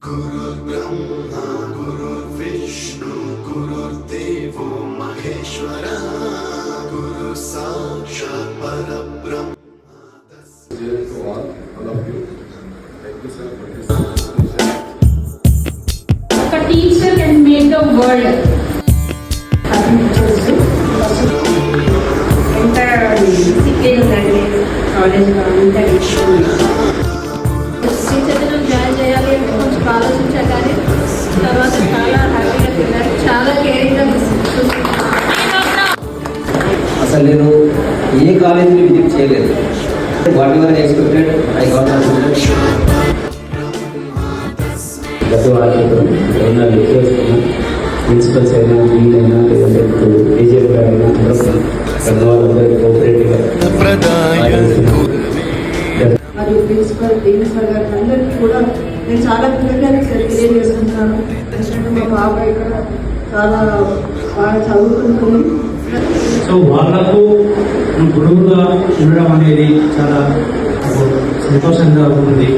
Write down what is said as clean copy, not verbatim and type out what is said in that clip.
गुरुर्ब्रह्मा गुरुर्विष्णु गुरुर्देवो महेश्वरः गुरु साक्षात् परब्रह्म. A teacher can make the world. Entire discipline college టీచర్లను జాయిన్ చేయాలి కొంచెం ఆలోచించగానే తర్వాత చాలా హ్యాపీగా తిన్నారు, చాలా కేరింగ్గా అసలు నేను ఏ కాలేజీని విజిట్ చేయలేదు. What ever expected I got గత వాటితో ఏమైనా లెక్చర్స్ ప్రిన్సిపల్స్ అయినా వీళ్ళైనా లేదంటే బీజేపీ అయినా పెద్దవాళ్ళందరూ కోఆపరేటివ్గా మరియు ప్రిన్సిపల్ డీన్ సార్ గారికి అందరికీ కూడా నేను చాలా కృతజ్ఞతలు తెలియజేస్తున్నాను. ఎందుకంటే మా బాబాయ్ ఇక్కడ చాలా బాగా చదువుకుంటుంది. సో వాళ్ళకు గురువుగా ఉండడం అనేది చాలా సంతోషంగా ఉంది.